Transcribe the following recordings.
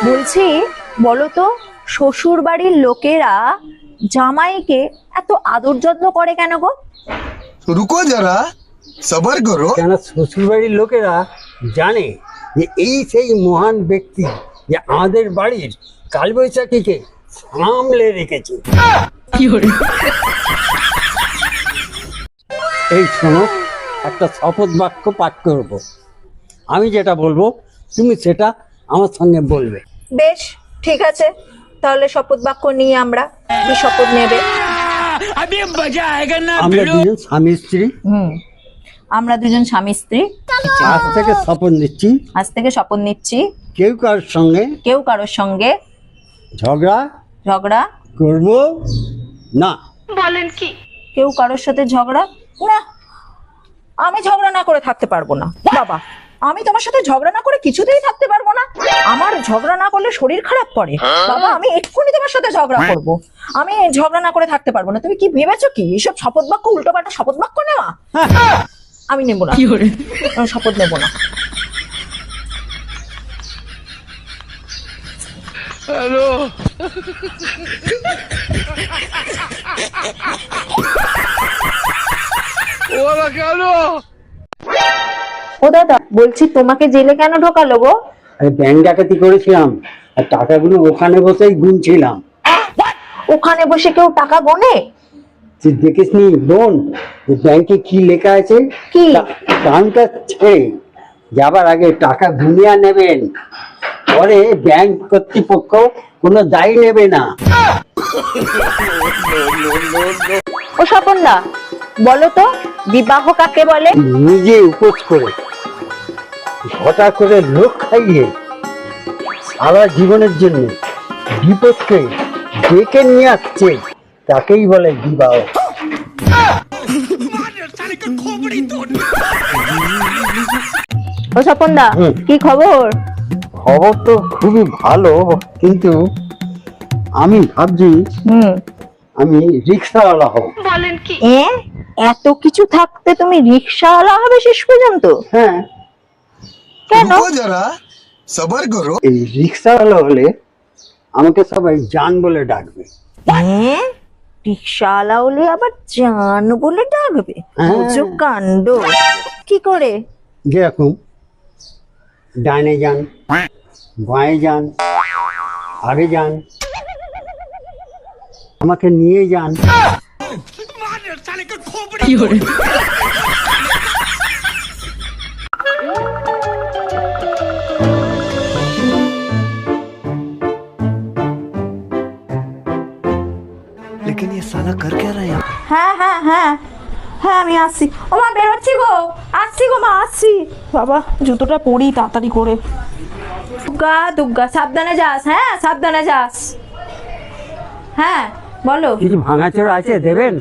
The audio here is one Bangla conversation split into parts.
বলছি বলো তো, শ্বশুর বাড়ির লোকেরা জামাইকে এত আদর যত্ন করে কেন গো? रुको जरा सबर करो। কেন শ্বশুর বাড়ির লোকেরা জানে যে এই সেই মহান ব্যক্তি যে আমাদের বাড়ির কালবৈশাখীকে সামলে রেখেছে। এই শোনো, একটা শপথ বাক্য পাঠ করব, আমি যেটা বলবো তুমি সেটা আমার সঙ্গে বলবে। বেশ, ঠিক আছে, তাহলে শপথ বাক্য নিয়ে আমরা কি শপথ নেবে? আমরা দুজন স্বামী স্ত্রী, আমরা দুজন স্বামী স্ত্রী আজ থেকে শপথ নিচ্ছি শপথ নিচ্ছি কেউ কারোর সঙ্গে ঝগড়া করব না। বলেন কি? কেউ কারোর সাথে ঝগড়া না? আমি ঝগড়া না করে থাকতে পারবো না বাবা। আমি তোমার সাথে ঝগড়া না করে কিছুতেই থাকতে পারবো না। আমার ঝগড়া না করলে শরীর খারাপ করে বাবা। আমি এক্ষুনি তোমার সাথে ঝগড়া করব। আমি ঝগড়া না করে থাকতে পারবো না। তুমি কি ভেবেছো কি এইসব শপথ বাক্য উল্টোপাল্টা শপথ বাক্য নেওয়া? আমি নেবো না, শপথ নেবো না। হ্যালো, ওরা কেন? ও দাদা, বলছি তোমাকে জেলে কেন ঢোকালো গো? আমি ব্যাংক ডাকাতি করেছিলাম আর টাকাগুলো ওখানে বসেই গুনছিলাম। ওখানে বসে কেউ টাকা গোনে? তুই দেখিসনি বোন যে ব্যাংকে কি লেখা আছে? কি? কাউন্টার ছেড়ে যাবার আগে টাকা গুনিয়া নেবেন, পরে ব্যাংক কর্তৃপক্ষ কোনো দায়ী নেবে না। ও স্বপনদা, বলো তো বিবাহ কাকে বলে? নিজে উপোস করে ঘটা করে লোক খাইয়ে সারা জীবনের জন্য বিপদকে ডেকে নিয়ে আসছে, তাকেই বলে বিবাহ। ও স্বপনদা, কি খবর? খবর তো খুবই ভালো, কিন্তু আমি ভাবছি আমি রিক্সাওয়ালা হব। বলেন কি? এত কিছু থাকতে তুমি রিক্সাওয়ালা হবে শেষ পর্যন্ত? হ্যাঁ, কেন? रुको जरा सबर करो। এই রিক্সাওয়ালা হলে আমাকে সবাই জান বলে ডাকবে। রিক্সাওয়ালা হলে আবার জান বলে ডাকবে? হ্যাঁ। বুঝো কাণ্ড। কি করে? যেরকম ডানে যান, বাঁয়ে যান, আগে যান, আমাকে নিয়ে যান। लेकिन ये साला कर क्या रहा है यहाँ पे? হ্যাঁ হ্যাঁ হ্যাঁ হ্যাঁ, আমি আসছি। ও মা, বেরোচ্ছি গো, আসছি গো মা, আসছি। বাবা, জুতোটা পরি তাড়াতাড়ি করে। দুর্গা দুর্গা, সাবধানে যাস। হ্যাঁ, সাবধানে যাস। হ্যাঁ বলো। কিছু ভাঙাচোরা আছে দেবেন?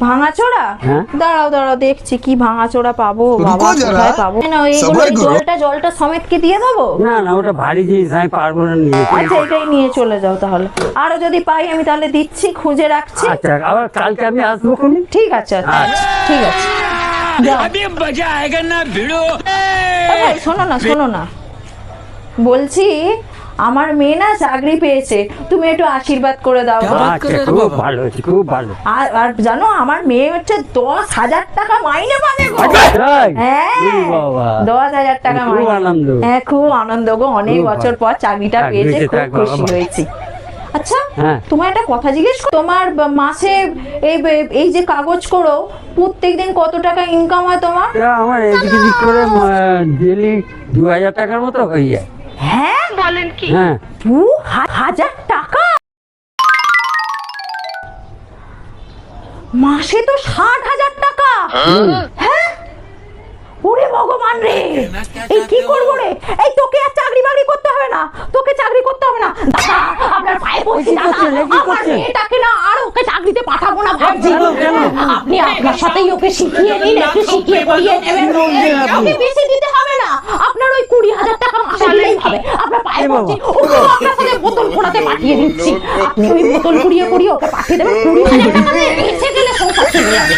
ভাঙাচোরা? হ্যাঁ। দাঁড়াও দাঁড়াও, দেখছি কি ভাঙাচোরা পাবো। বাবা, রুকো যারা, কোথায় পাবো? না, এইগুলো সবার করো। জলটা সমেত কি দিয়ে দেবো? না না, ওটা ভারী জিনিস, আমি পারবো না নিয়ে। আচ্ছা, এটাই নিয়ে চলে যাও তাহলে। আরো যদি পাই আমি তাহলে দিচ্ছি, খুঁজে রাখছি। আচ্ছা, আবার কালকে আমি আসবো। ঠিক আছে, আচ্ছা, ঠিক আছে, যাও। এ ভাই, শোনো না, বলছি আমার মেয়ে না চাকরি পেয়েছে, তুমি একটু আশীর্বাদ করে দাও। আচ্ছা, খুব ভালো হয়েছে, খুব ভালো। আর জানো, আমার মেয়ে হচ্ছে 10,000 টাকা মাইনে পাবে গো। তাই? হ্যাঁ, ও বাবা, 10,000 টাকা খুব মাইনে। আনন্দ। হ্যাঁ, খুব আনন্দ গো, অনেক খুব বছর ভালো। পর চাকরিটা পেয়েছে, বেঁচে খুব থাকো খুশি বাবা। হয়েছি। আচ্ছা, হ্যাঁ। তোমার একটা কথা জিজ্ঞেস করি, তোমার মাসে এই যে কাগজ করো, প্রত্যেকদিন কত টাকা ইনকাম হয় তোমার? আমার এদিক ওদিক করে ডেলি 2,000 টাকার মতো হয়ে যায়। হ্যাঁ, বলেন কি? হ্যাঁ। 2,000 টাকা? মাসে তো 60,000 টাকা। হ্যাঁ, ওরে ভগবান রে, এই কি করবো রে? এই তোকে আর চাকরি বাকরি করতে হবে না, তোকে চাকরি করতে হবে না। দাদা, আপনার পায়ে পড়ছি দাদা, আমার মেয়েটাকে না আর ওকে চাকরিতে পাঠাবো না ভাবছি। আপনি আপনার সাথেই ওকে শিখিয়ে নিন, একটু শিখিয়ে পড়িয়ে নেবেন। ওকে বেশি দিতে হবে না, আপনার ওই 20,000 টাকা মাসে দিলেই হবে। আপনার পায়ে পড়ছি, ওকে আপনার সাথে বোতল পোড়াতে পাঠিয়ে দিচ্ছি। আপনি ওই বোতল পুড়িয়ে ওকে পাঠিয়ে দেবেন, 20,000 টাকা এসে গেলে সংসার চলে যাবে।